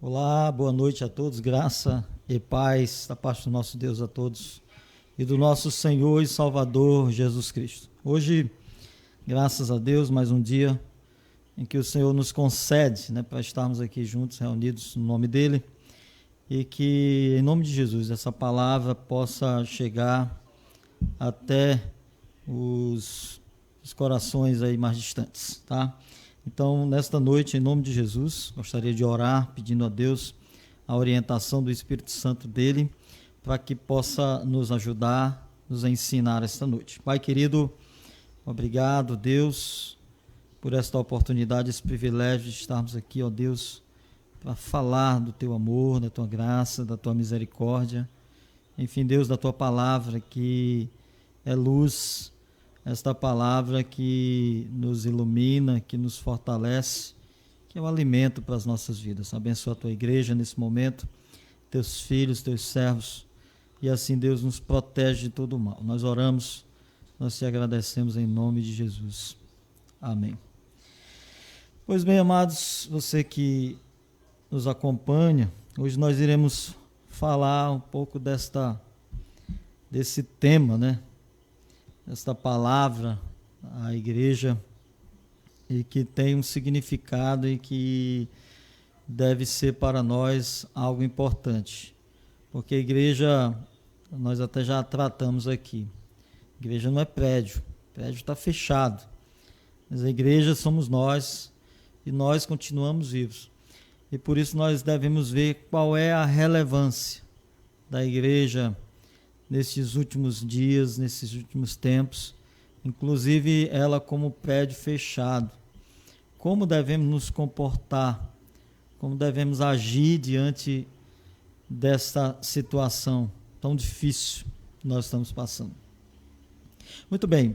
Olá, boa noite a todos, graça e paz da parte do nosso Deus a todos e do nosso Senhor e Salvador Jesus Cristo. Hoje, graças a Deus, mais um dia em que o Senhor nos concede, para estarmos aqui juntos, reunidos no nome dEle, e que, em nome de Jesus, essa palavra possa chegar até os corações aí mais distantes, tá? Então, nesta noite, em nome de Jesus, gostaria de orar, pedindo a Deus a orientação do Espírito Santo dele, para que possa nos ajudar, nos ensinar esta noite. Pai querido, obrigado, Deus, por esta oportunidade, esse privilégio de estarmos aqui, ó Deus, para falar do teu amor, da tua graça, da tua misericórdia, enfim, Deus, da tua palavra que é luz, esta palavra que nos ilumina, que nos fortalece, que é o alimento para as nossas vidas. Abençoa a tua igreja nesse momento, teus filhos, teus servos, e assim Deus nos protege de todo o mal. Nós oramos, nós te agradecemos em nome de Jesus. Amém. Pois bem, amados, você que nos acompanha, hoje nós iremos falar um pouco desse tema, esta palavra, a igreja, e que tem um significado e que deve ser para nós algo importante, porque a igreja, nós até já tratamos aqui, a igreja não é prédio, o prédio está fechado, mas a igreja somos nós, e nós continuamos vivos, e por isso nós devemos ver qual é a relevância da igreja nesses últimos dias, nesses últimos tempos, inclusive ela como prédio fechado. Como devemos nos comportar, como devemos agir diante dessa situação tão difícil que nós estamos passando. Muito bem,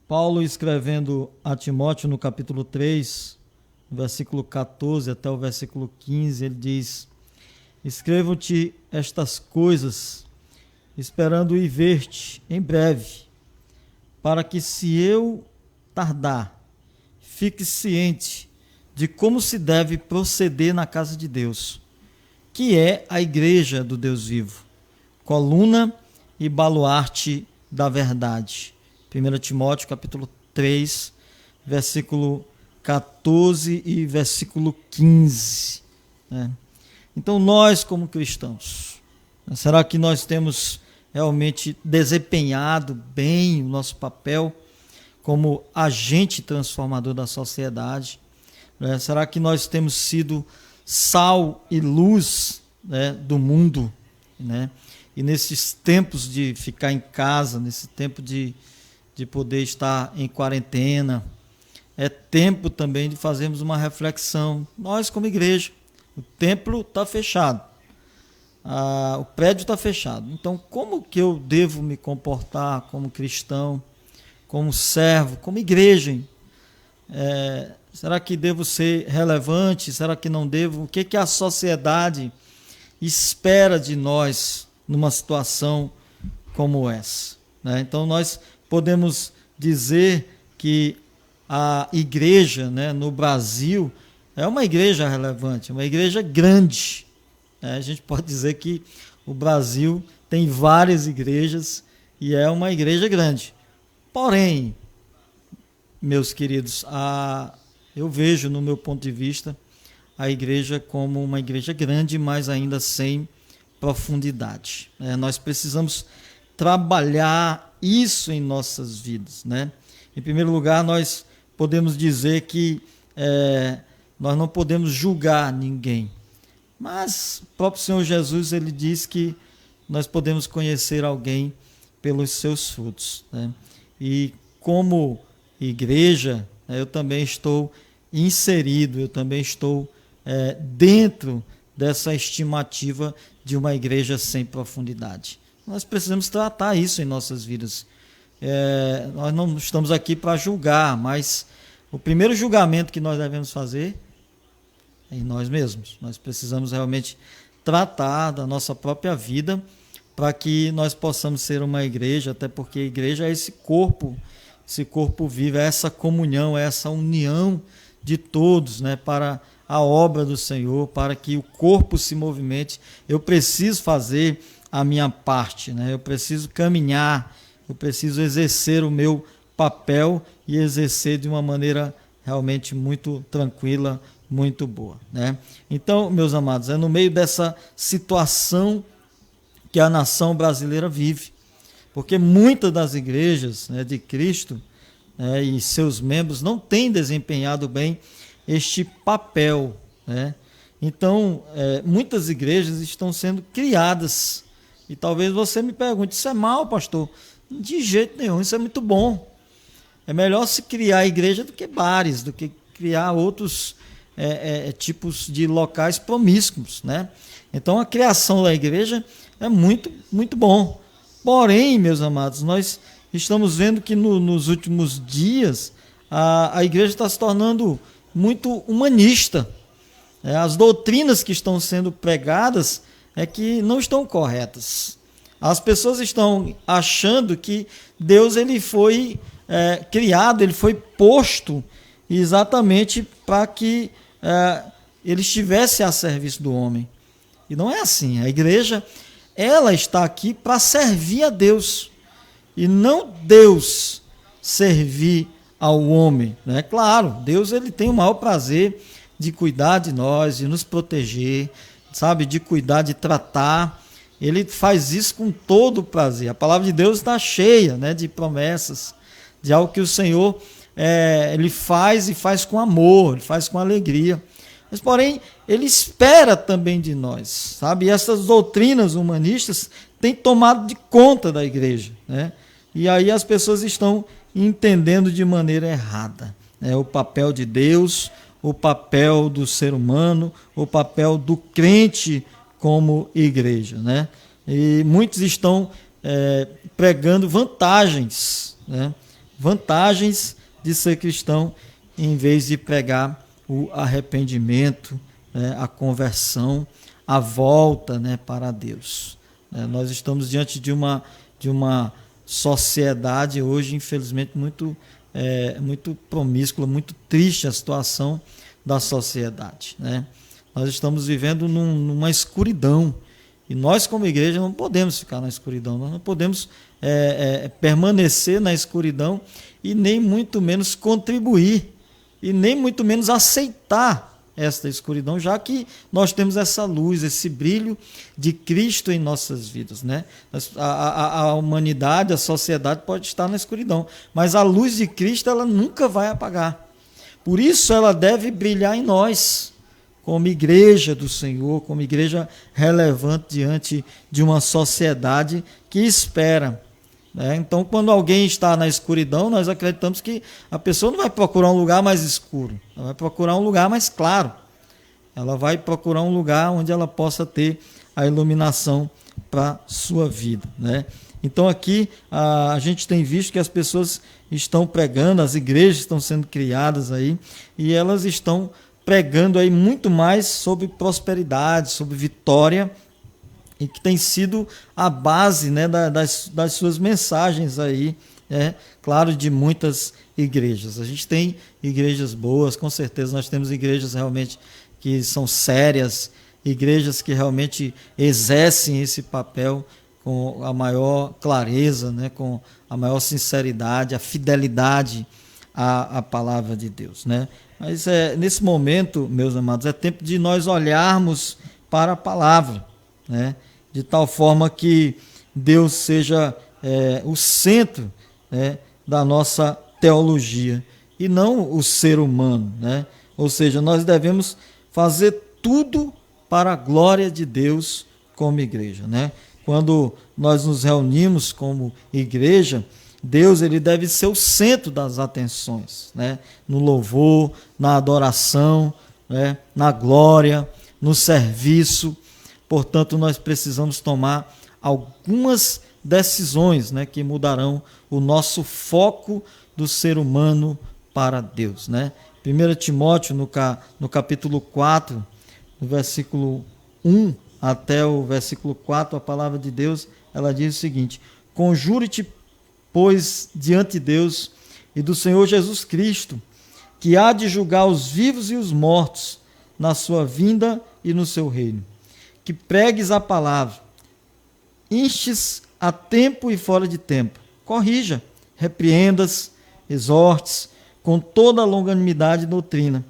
Paulo escrevendo a Timóteo no capítulo 3, versículo 14 até o versículo 15, ele diz: escrevo-te estas coisas, esperando ir ver-te em breve, para que, se eu tardar, fique ciente de como se deve proceder na casa de Deus, que é a igreja do Deus vivo, coluna e baluarte da verdade. 1 Timóteo capítulo 3, versículo 14 e versículo 15. Então, nós como cristãos, será que nós temos realmente desempenhado bem o nosso papel como agente transformador da sociedade? Será que nós temos sido sal e luz do mundo? E nesses tempos de ficar em casa, nesse tempo de poder estar em quarentena, é tempo também de fazermos uma reflexão. Nós como igreja, o templo está fechado. O prédio está fechado. Então, como que eu devo me comportar como cristão, como servo, como igreja? Será que devo ser relevante? Será que não devo? O que a sociedade espera de nós numa situação como essa? Então, nós podemos dizer que a igreja, no Brasil, é uma igreja relevante, uma igreja grande. A gente pode dizer que o Brasil tem várias igrejas e é uma igreja grande. Porém, meus queridos, eu vejo, no meu ponto de vista, a igreja como uma igreja grande, mas ainda sem profundidade. Nós precisamos trabalhar isso em nossas vidas. Em primeiro lugar, nós podemos dizer que nós não podemos julgar ninguém. Mas o próprio Senhor Jesus, ele diz que nós podemos conhecer alguém pelos seus frutos. E como igreja, eu também estou inserido, eu também estou dentro dessa estimativa de uma igreja sem profundidade. Nós precisamos tratar isso em nossas vidas. Nós não estamos aqui para julgar, mas o primeiro julgamento que nós devemos fazer em nós mesmos. Nós precisamos realmente tratar da nossa própria vida para que nós possamos ser uma igreja, até porque a igreja é esse corpo vivo, é essa comunhão, é essa união de todos, né, para a obra do Senhor, para que o corpo se movimente. Eu preciso fazer a minha parte, né? Eu preciso caminhar, eu preciso exercer o meu papel e exercer de uma maneira realmente muito tranquila, muito boa, né? Então, meus amados, é no meio dessa situação que a nação brasileira vive, porque muitas das igrejas, né, de Cristo, né, e seus membros não têm desempenhado bem este papel, né? Então, muitas igrejas estão sendo criadas, e talvez você me pergunte, isso é mal, pastor? De jeito nenhum, isso é muito bom. É melhor se criar igreja do que bares, do que criar outros tipos de locais promíscuos, né? Então, a criação da igreja é muito, muito bom. Porém, meus amados, nós estamos vendo que nos últimos dias a igreja está se tornando muito humanista. As doutrinas que estão sendo pregadas que não estão corretas. As pessoas estão achando que Deus ele foi criado, ele foi posto exatamente para que ele estivesse a serviço do homem. E não é assim. A igreja ela está aqui para servir a Deus e não Deus servir ao homem, né? Claro, Deus ele tem o maior prazer de cuidar de nós, de nos proteger, sabe, de cuidar, de tratar. Ele faz isso com todo o prazer. A palavra de Deus está cheia, né, de promessas, de algo que o Senhor ele faz e faz com amor, ele faz com alegria. Mas, porém, ele espera também de nós, sabe? E essas doutrinas humanistas têm tomado de conta da igreja, né? E aí as pessoas estão entendendo de maneira errada, né, o papel de Deus, o papel do ser humano, o papel do crente como igreja, né? E muitos estão pregando vantagens, né? Vantagens de ser cristão, em vez de pregar o arrependimento, né, a conversão, a volta, né, para Deus. Nós estamos diante de uma sociedade hoje, infelizmente, muito promíscua, muito triste a situação da sociedade, né? Nós estamos vivendo numa escuridão, e nós como igreja não podemos ficar na escuridão, nós não podemos permanecer na escuridão e nem muito menos contribuir, e nem muito menos aceitar esta escuridão, já que nós temos essa luz, esse brilho de Cristo em nossas vidas, né? A humanidade, a sociedade pode estar na escuridão, mas a luz de Cristo ela nunca vai apagar. Por isso ela deve brilhar em nós, como igreja do Senhor, como igreja relevante diante de uma sociedade que espera. Então, quando alguém está na escuridão, nós acreditamos que a pessoa não vai procurar um lugar mais escuro, ela vai procurar um lugar mais claro, ela vai procurar um lugar onde ela possa ter a iluminação para a sua vida, né? Então aqui a gente tem visto que as pessoas estão pregando, as igrejas estão sendo criadas aí, e elas estão pregando aí muito mais sobre prosperidade, sobre vitória, e que tem sido a base, né, das suas mensagens aí, claro, de muitas igrejas. A gente tem igrejas boas, com certeza nós temos igrejas realmente que são sérias, igrejas que realmente exercem esse papel com a maior clareza, né, com a maior sinceridade, a fidelidade à palavra de Deus, né? Mas nesse momento, meus amados, é tempo de nós olharmos para a palavra, né, de tal forma que Deus seja o centro, né, da nossa teologia e não o ser humano, né? Ou seja, nós devemos fazer tudo para a glória de Deus como igreja, né? Quando nós nos reunimos como igreja, Deus ele deve ser o centro das atenções, né? No louvor, na adoração, né? Na glória, no serviço. Portanto, nós precisamos tomar algumas decisões, né, que mudarão o nosso foco do ser humano para Deus, né? 1 Timóteo, no capítulo 4, no versículo 1 até o versículo 4, a palavra de Deus, ela diz o seguinte: conjure-te, pois, diante de Deus e do Senhor Jesus Cristo, que há de julgar os vivos e os mortos na sua vinda e no seu reino. Que pregues a palavra, instes a tempo e fora de tempo, corrija, repreendas, exortes, com toda a longanimidade e doutrina,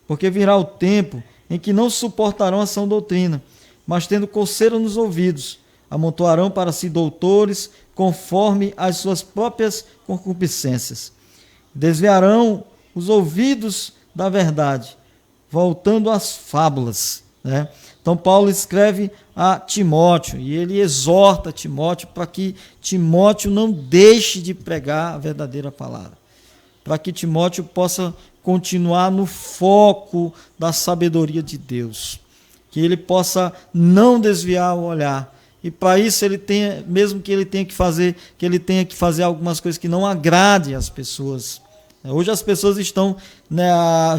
porque virá o tempo em que não suportarão a sã doutrina, mas tendo coceira nos ouvidos, amontoarão para si doutores, conforme as suas próprias concupiscências. Desviarão os ouvidos da verdade, voltando às fábulas, né? Então Paulo escreve a Timóteo e ele exorta Timóteo para que Timóteo não deixe de pregar a verdadeira palavra, para que Timóteo possa continuar no foco da sabedoria de Deus, que ele possa não desviar o olhar. E para isso ele tenha, mesmo que ele tenha que fazer algumas coisas que não agradem às pessoas. Hoje as pessoas estão, né,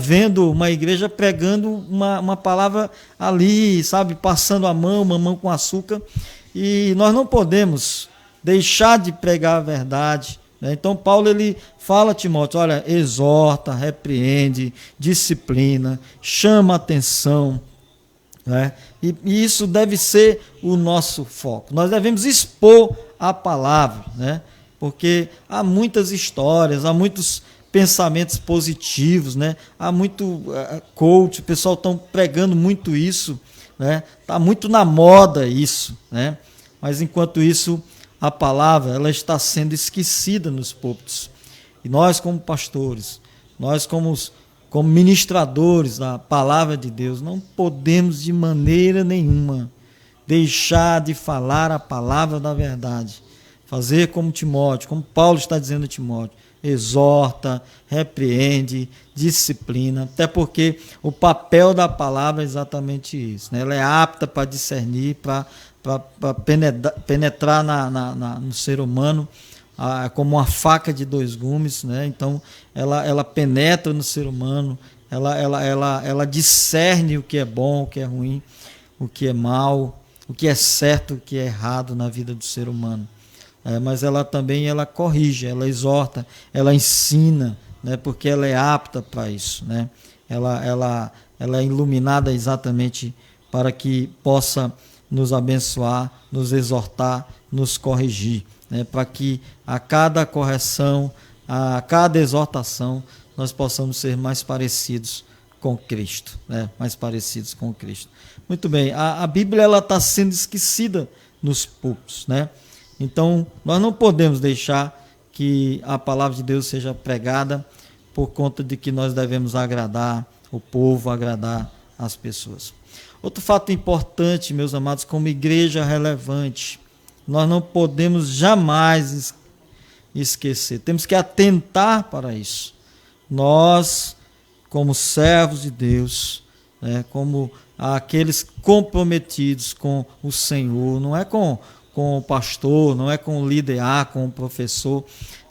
vendo uma igreja pregando uma palavra ali, sabe, passando a mão, mamão com açúcar, e nós não podemos deixar de pregar a verdade, né? Então Paulo ele fala a Timóteo, olha, exorta, repreende, disciplina, chama atenção, né? E isso deve ser o nosso foco. Nós devemos expor a palavra, né? Porque há muitas histórias, há muitos pensamentos positivos, né? Há muito coach, o pessoal está pregando muito isso, né? Está muito na moda isso, né? Mas enquanto isso, a palavra ela está sendo esquecida nos púlpitos. E nós como pastores, nós como ministradores da palavra de Deus, não podemos de maneira nenhuma deixar de falar a palavra da verdade. Fazer como Timóteo, como Paulo está dizendo a Timóteo, exorta, repreende, disciplina, até porque o papel da palavra é exatamente isso, né? Ela é apta para discernir, para penetrar no ser humano, como uma faca de dois gumes, né? Então ela penetra no ser humano, ela discerne o que é bom, o que é ruim, o que é mal, o que é certo, o que é errado na vida do ser humano. Mas ela também corrige, ela exorta, ela ensina, né? Porque ela é apta para isso, né? Ela é iluminada exatamente para que possa nos abençoar, nos exortar, nos corrigir, né? Para que a cada correção, a cada exortação, nós possamos ser mais parecidos com Cristo, né? Mais parecidos com Cristo. Muito bem, a Bíblia está sendo esquecida nos púlpitos, né? Então, nós não podemos deixar que a palavra de Deus seja pregada por conta de que nós devemos agradar o povo, agradar as pessoas. Outro fato importante, meus amados, como igreja relevante, nós não podemos jamais esquecer, temos que atentar para isso. Nós, como servos de Deus, né, como aqueles comprometidos com o Senhor, não é com o pastor, não é com o líder A, com o professor,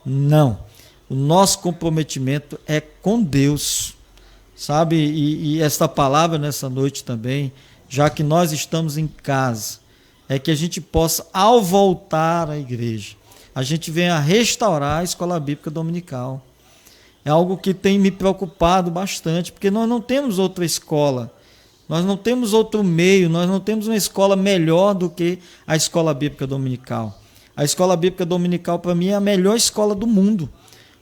não. O nosso comprometimento é com Deus, sabe? E esta palavra nessa noite também, já que nós estamos em casa, é que a gente possa, ao voltar à igreja, a gente venha restaurar a escola bíblica dominical. É algo que tem me preocupado bastante, porque nós não temos outra escola, nós não temos outro meio, nós não temos uma escola melhor do que a escola bíblica dominical. A escola bíblica dominical, para mim, é a melhor escola do mundo,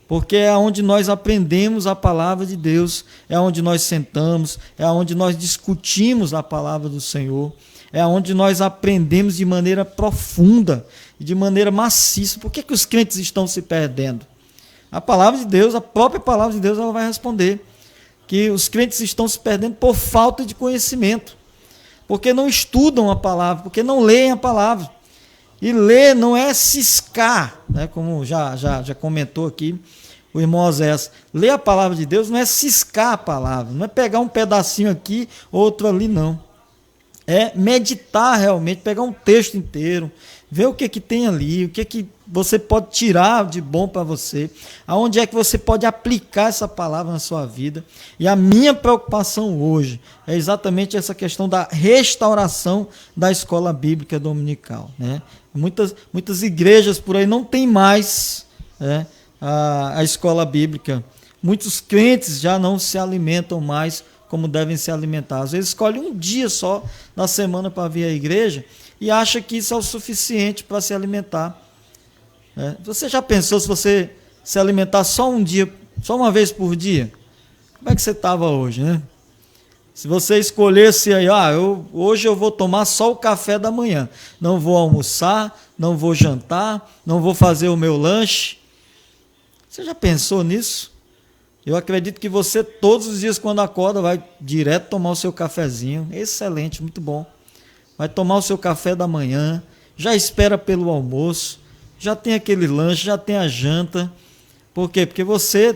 porque é onde nós aprendemos a palavra de Deus, é onde nós sentamos, é onde nós discutimos a palavra do Senhor, é onde nós aprendemos de maneira profunda e de maneira maciça. Por que os crentes estão se perdendo? A palavra de Deus, a própria palavra de Deus, ela vai responder que os crentes estão se perdendo por falta de conhecimento, porque não estudam a palavra, porque não leem a palavra. E ler não é ciscar, né? Como já comentou aqui o irmão Oséias. Ler a palavra de Deus não é ciscar a palavra, não é pegar um pedacinho aqui, outro ali, não. É meditar realmente, pegar um texto inteiro, ver o que tem ali, o que você pode tirar de bom para você, aonde é que você pode aplicar essa palavra na sua vida. E a minha preocupação hoje é exatamente essa questão da restauração da escola bíblica dominical, né? Muitas igrejas por aí não tem mais, né, a escola bíblica. Muitos crentes já não se alimentam mais como devem se alimentar. Às vezes escolhe um dia só na semana para vir à igreja e acha que isso é o suficiente para se alimentar. Você já pensou se você se alimentar só um dia, só uma vez por dia? Como é que você estava hoje, né? Se você escolhesse aí, hoje eu vou tomar só o café da manhã, não vou almoçar, não vou jantar, não vou fazer o meu lanche. Você já pensou nisso? Eu acredito que você todos os dias quando acorda vai direto tomar o seu cafezinho, excelente, muito bom. Vai tomar o seu café da manhã, já espera pelo almoço, já tem aquele lanche, já tem a janta. Por quê? Porque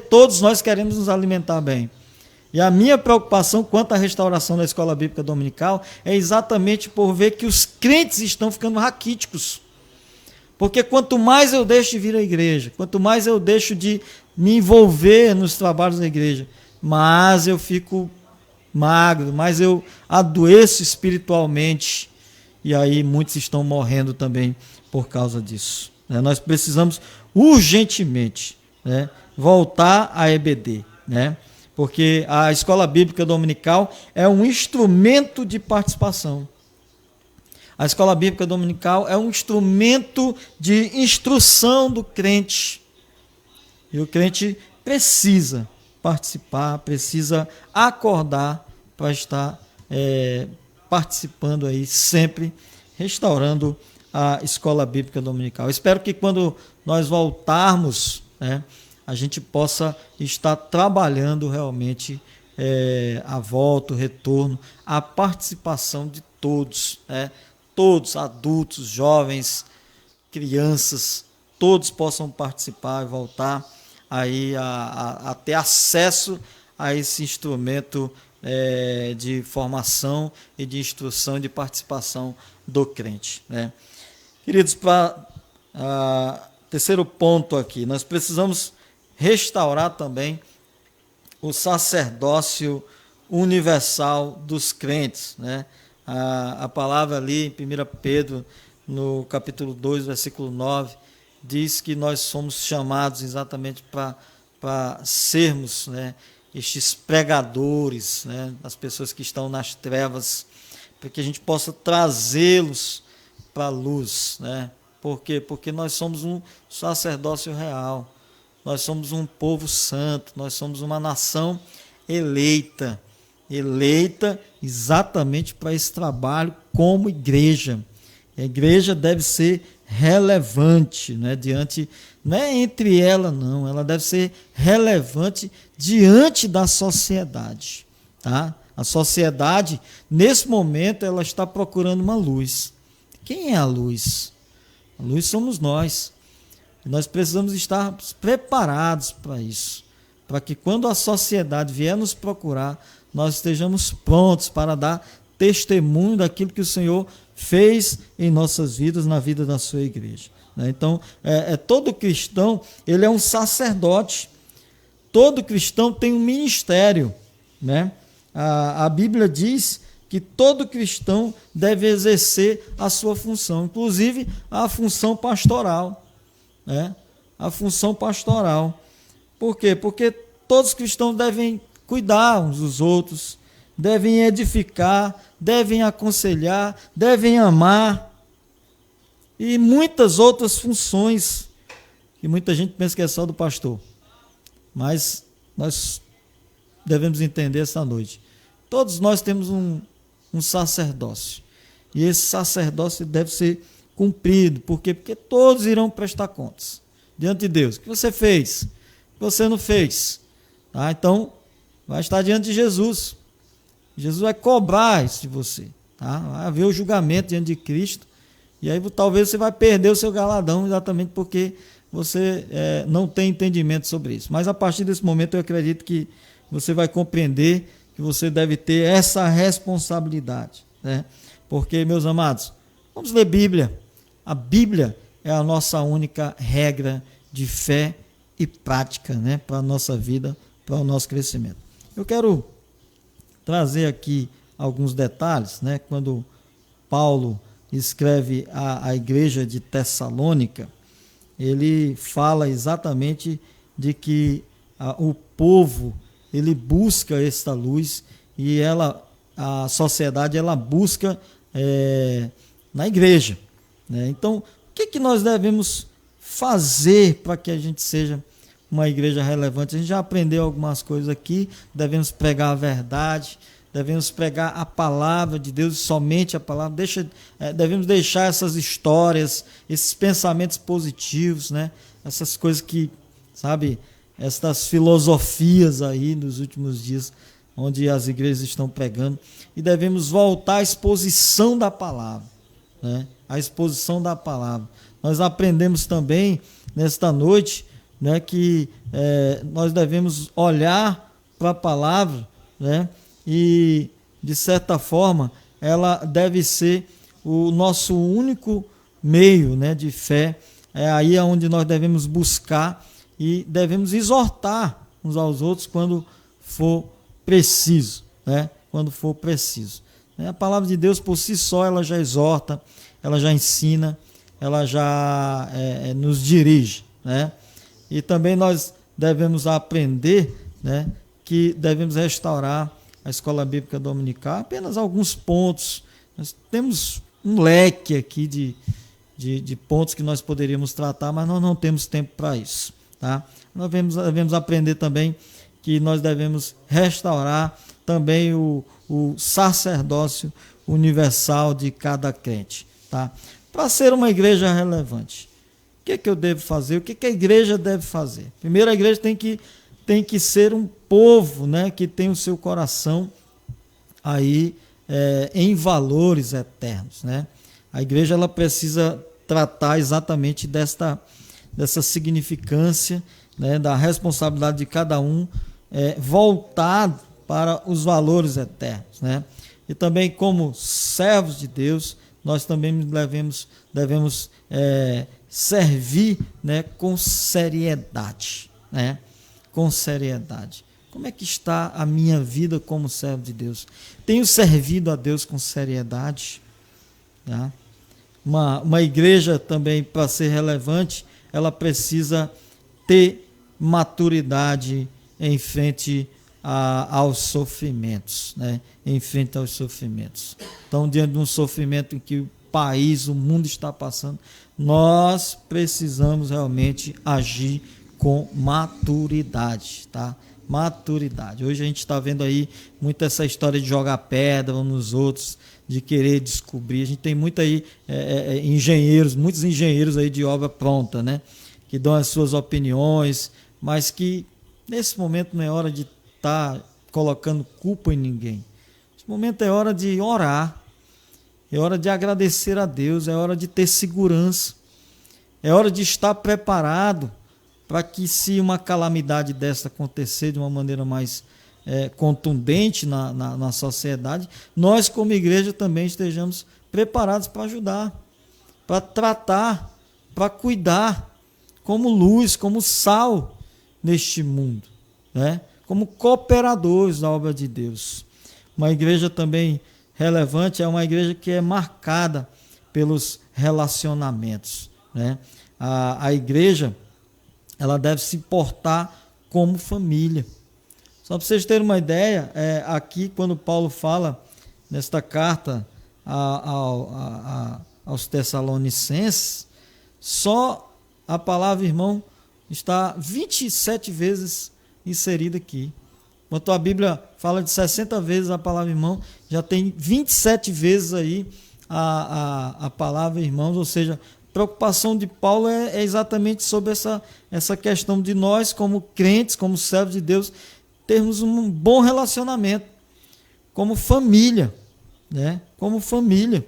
todos nós queremos nos alimentar bem. E a minha preocupação quanto à restauração da escola bíblica dominical é exatamente por ver que os crentes estão ficando raquíticos. Porque quanto mais eu deixo de vir à igreja, quanto mais eu deixo de me envolver nos trabalhos da igreja, mais eu fico magro, mais eu adoeço espiritualmente. E aí muitos estão morrendo também por causa disso. Nós precisamos urgentemente voltar à EBD, porque a escola bíblica dominical é um instrumento de participação. A escola bíblica dominical é um instrumento de instrução do crente. E o crente precisa participar, precisa acordar para estar participando aí sempre, restaurando a escola bíblica dominical. Espero que quando nós voltarmos, a gente possa estar trabalhando realmente a volta, o retorno, a participação de todos, todos, adultos, jovens, crianças, todos possam participar e voltar aí a ter acesso a esse instrumento de formação e de instrução e de participação do crente. Queridos, para terceiro ponto aqui, nós precisamos restaurar também o sacerdócio universal dos crentes. A palavra ali em 1 Pedro, no capítulo 2, versículo 9, diz que nós somos chamados exatamente para sermos estes pregadores, das pessoas que estão nas trevas, para que a gente possa trazê-los para a luz. Por quê? Porque nós somos um sacerdócio real, nós somos um povo santo, nós somos uma nação eleita exatamente para esse trabalho como igreja. A igreja deve ser relevante, não é entre ela, não, ela deve ser relevante diante da sociedade. A sociedade, nesse momento, ela está procurando uma luz. Quem é a luz? A luz somos nós. E nós precisamos estar preparados para isso, para que quando a sociedade vier nos procurar, nós estejamos prontos para dar testemunho daquilo que o Senhor fez em nossas vidas, na vida da sua igreja. Então, todo cristão, ele é um sacerdote. Todo cristão tem um ministério. A Bíblia diz que todo cristão deve exercer a sua função, inclusive a função pastoral. A função pastoral. Por quê? Porque todos os cristãos devem cuidar uns dos outros, devem edificar, devem aconselhar, devem amar, e muitas outras funções que muita gente pensa que é só do pastor. Mas nós devemos entender essa noite. Todos nós temos um sacerdócio, e esse sacerdócio deve ser cumprido. Por quê? Porque todos irão prestar contas diante de Deus. O que você fez? O que você não fez? Então, vai estar diante de Jesus. Jesus vai cobrar isso de você. Vai haver o julgamento diante de Cristo. E aí talvez você vai perder o seu galardão, exatamente porque você não tem entendimento sobre isso. Mas a partir desse momento eu acredito que você vai compreender que você deve ter essa responsabilidade. Porque, meus amados, vamos ler Bíblia. A Bíblia é a nossa única regra de fé e prática, para a nossa vida, para o nosso crescimento. Eu quero trazer aqui alguns detalhes, quando Paulo escreve à igreja de Tessalônica, ele fala exatamente de que o povo ele busca esta luz e a sociedade ela busca na igreja, né? Então, o que nós devemos fazer para que a gente seja uma igreja relevante? A gente já aprendeu algumas coisas aqui. Devemos pregar a verdade, devemos pregar a palavra de Deus, somente a palavra. Devemos deixar essas histórias, esses pensamentos positivos, né? Essas coisas que, sabe, essas filosofias aí nos últimos dias, onde as igrejas estão pregando, e devemos voltar à exposição da palavra, né? A exposição da palavra. Nós aprendemos também nesta noite, né, que nós devemos olhar para a palavra, né, e de certa forma ela deve ser o nosso único meio, né, de fé. É aí onde nós devemos buscar e devemos exortar uns aos outros quando for preciso, né? Quando for preciso. A palavra de Deus por si só ela já exorta, ela já ensina, ela já nos dirige, né? E também nós devemos aprender, né, que devemos restaurar a escola bíblica dominical. Apenas alguns pontos. Nós temos um leque aqui de pontos que nós poderíamos tratar, mas nós não temos tempo para isso, tá? Nós devemos aprender também que nós devemos restaurar também o sacerdócio universal de cada crente, tá? Para ser uma igreja relevante, o que eu devo fazer? O que a igreja deve fazer? Primeiro, a igreja tem que ser um povo, né, que tem o seu coração aí em valores eternos, né? A igreja ela precisa tratar exatamente dessa significância, né, da responsabilidade de cada um voltado para os valores eternos, né? E também como servos de Deus, nós também devemos servir, né, com seriedade, né? Com seriedade. Como é que está a minha vida como servo de Deus? Tenho servido a Deus com seriedade? Tá? Uma igreja também, para ser relevante, ela precisa ter maturidade em frente aos sofrimentos, né? Em frente aos sofrimentos. Então, diante de um sofrimento em que o país, o mundo está passando, nós precisamos realmente agir com maturidade, tá? Maturidade. Hoje a gente está vendo aí muito essa história de jogar pedra uns nos outros, de querer descobrir. A gente tem muito aí muitos engenheiros aí de obra pronta, né? Que dão as suas opiniões, mas que nesse momento não é hora de estar colocando culpa em ninguém. Esse momento é hora de orar, é hora de agradecer a Deus, é hora de ter segurança, é hora de estar preparado para que, se uma calamidade dessa acontecer de uma maneira mais contundente na sociedade, nós como igreja também estejamos preparados para ajudar, para tratar, para cuidar, como luz, como sal neste mundo, né? Como cooperadores da obra de Deus. Uma igreja também relevante é uma igreja que é marcada pelos relacionamentos, né? A igreja ela deve se portar como família. Só para vocês terem uma ideia, aqui quando Paulo fala nesta carta aos Tessalonicenses, só a palavra irmão está 27 vezes inserida aqui. Enquanto a Bíblia fala de 60 vezes a palavra irmão, já tem 27 vezes aí a palavra irmãos, ou seja, a preocupação de Paulo é exatamente sobre essa questão de nós, como crentes, como servos de Deus, termos um bom relacionamento, como família, né? Como família.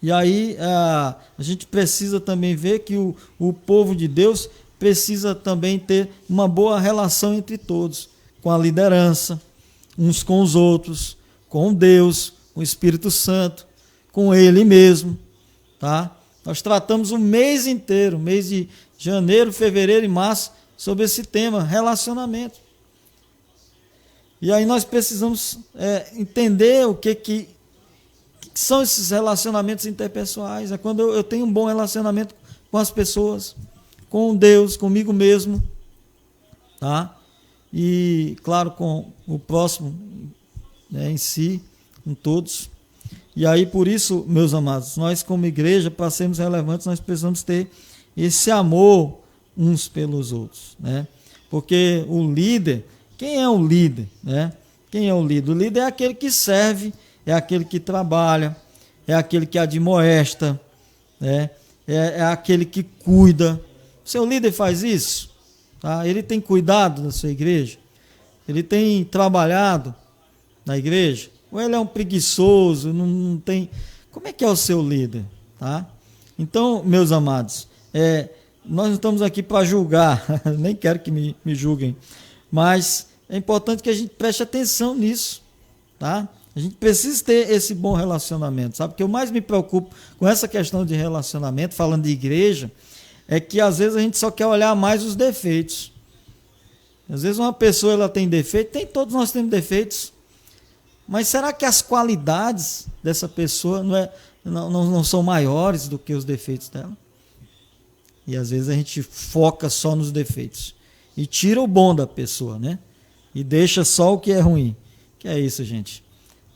E aí a gente precisa também ver que o povo de Deus precisa também ter uma boa relação entre todos, com a liderança, uns com os outros, com Deus, com o Espírito Santo, com Ele mesmo, tá? Nós tratamos o mês inteiro, mês de janeiro, fevereiro e março, sobre esse tema, relacionamento. E aí nós precisamos entender o que são esses relacionamentos interpessoais. É quando eu tenho um bom relacionamento com as pessoas, com Deus, comigo mesmo, tá? e, claro, com o próximo, né, em si, com todos. E aí, por isso, meus amados, nós como igreja, para sermos relevantes, nós precisamos ter esse amor uns pelos outros, né? Porque o líder, quem é o líder, né? Quem é o líder? O líder é aquele que serve, é aquele que trabalha, é aquele que admoesta, né? É aquele que cuida. Seu líder faz isso, tá? Ele tem cuidado da sua igreja, ele tem trabalhado na igreja, ou ele é um preguiçoso, não tem... Como é que é o seu líder, tá? Então, meus amados, nós não estamos aqui para julgar, nem quero que me julguem, mas é importante que a gente preste atenção nisso, tá? A gente precisa ter esse bom relacionamento, sabe? O que eu mais me preocupo com essa questão de relacionamento, falando de igreja, é que às vezes a gente só quer olhar mais os defeitos. Às vezes uma pessoa ela tem defeito, todos nós temos defeitos, mas será que as qualidades dessa pessoa não são maiores do que os defeitos dela? E às vezes a gente foca só nos defeitos e tira o bom da pessoa, né? E deixa só o que é ruim. Que é isso, gente.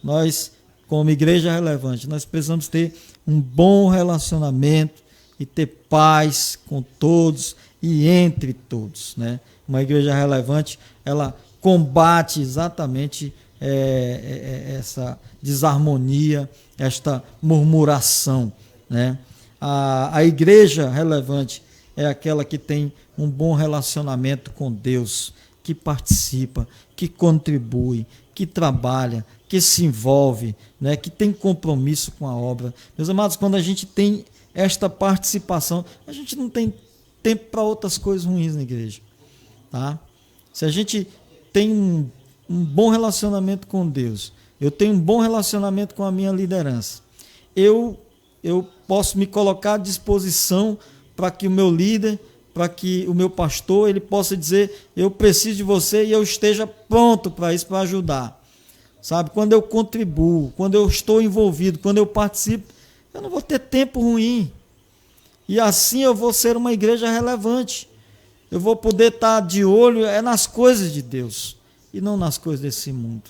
Nós, como igreja relevante, nós precisamos ter um bom relacionamento e ter paz com todos e entre todos, né? Uma igreja relevante, ela combate exatamente essa desarmonia, esta murmuração, né? A igreja relevante é aquela que tem um bom relacionamento com Deus, que participa, que contribui, que trabalha, que se envolve, né? Que tem compromisso com a obra. Meus amados, quando a gente tem esta participação, a gente não tem tempo para outras coisas ruins na igreja, tá? Se a gente tem um bom relacionamento com Deus, eu tenho um bom relacionamento com a minha liderança, eu posso me colocar à disposição para que o meu líder, para que o meu pastor, ele possa dizer, eu preciso de você e eu esteja pronto para isso, para ajudar. Sabe, quando eu contribuo, quando eu estou envolvido, quando eu participo, eu não vou ter tempo ruim. E assim eu vou ser uma igreja relevante. Eu vou poder estar de olho nas coisas de Deus e não nas coisas desse mundo.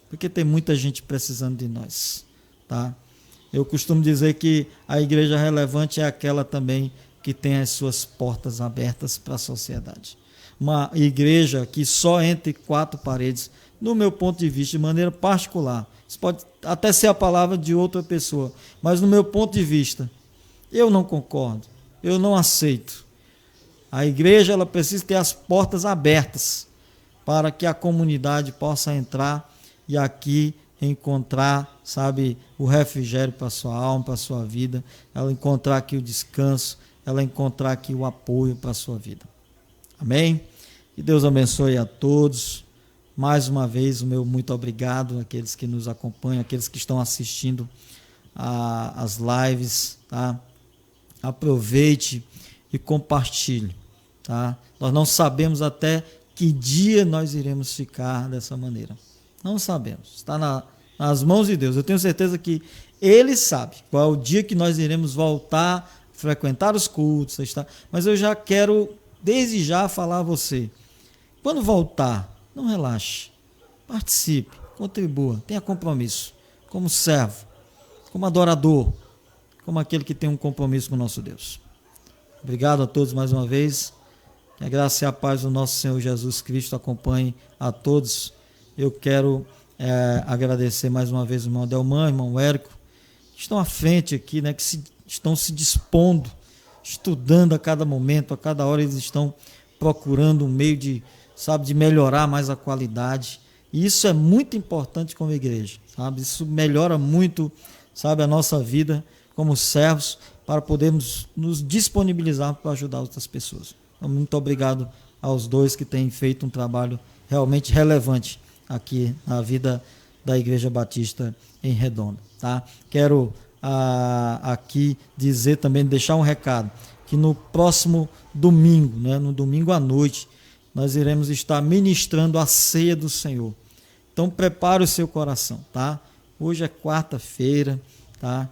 Porque tem muita gente precisando de nós, tá? Eu costumo dizer que a igreja relevante é aquela também que tem as suas portas abertas para a sociedade. Uma igreja que só entre quatro paredes, no meu ponto de vista, de maneira particular, isso pode até ser a palavra de outra pessoa, mas no meu ponto de vista, eu não concordo, eu não aceito. A igreja ela precisa ter as portas abertas para que a comunidade possa entrar e aqui encontrar, sabe, o refrigério para a sua alma, para a sua vida, ela encontrar aqui o descanso, ela encontrar aqui o apoio para a sua vida. Amém? Que Deus abençoe a todos. Mais uma vez, o meu muito obrigado àqueles que nos acompanham, àqueles que estão assistindo as lives, tá? Aproveite e compartilhe, tá? Nós não sabemos até que dia nós iremos ficar dessa maneira. Não sabemos. Está nas mãos de Deus. Eu tenho certeza que Ele sabe qual é o dia que nós iremos voltar a frequentar os cultos, está? Mas eu já quero, desde já, falar a você. Quando voltar, não relaxe. Participe, contribua, tenha compromisso. Como servo, como adorador, como aquele que tem um compromisso com o nosso Deus. Obrigado a todos mais uma vez. Que a graça e a paz do nosso Senhor Jesus Cristo acompanhe a todos. Eu quero agradecer mais uma vez o irmão Adelman, o irmão Érico, que estão à frente aqui, né, que estão se dispondo, estudando a cada momento, a cada hora eles estão procurando um meio de melhorar mais a qualidade. E isso é muito importante como igreja, sabe? Isso melhora muito, sabe, a nossa vida como servos para podermos nos disponibilizar para ajudar outras pessoas. Então, muito obrigado aos dois que têm feito um trabalho realmente relevante aqui na vida da Igreja Batista em Redonda, tá? Quero aqui dizer também, deixar um recado, que no próximo domingo, né, no domingo à noite, nós iremos estar ministrando a ceia do Senhor. Então prepare o seu coração, tá? Hoje é quarta-feira, tá?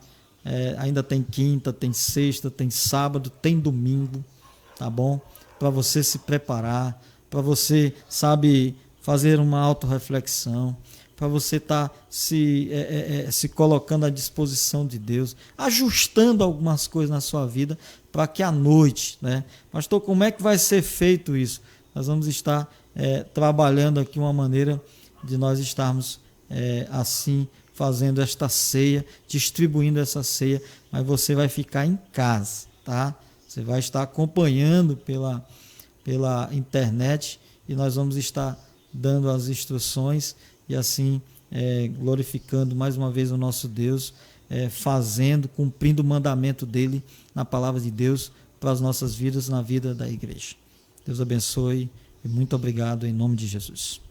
Ainda tem quinta, tem sexta, tem sábado, tem domingo, tá bom? Para você se preparar, para você, sabe, fazer uma autorreflexão, para você estar se colocando à disposição de Deus, ajustando algumas coisas na sua vida, para que à noite, né? Pastor, como é que vai ser feito isso? Nós vamos estar trabalhando aqui uma maneira de nós estarmos assim, fazendo esta ceia, distribuindo essa ceia, mas você vai ficar em casa, tá? Você vai estar acompanhando pela internet e nós vamos estar dando as instruções e assim glorificando mais uma vez o nosso Deus, cumprindo o mandamento dele na palavra de Deus para as nossas vidas, na vida da igreja. Deus abençoe e muito obrigado em nome de Jesus.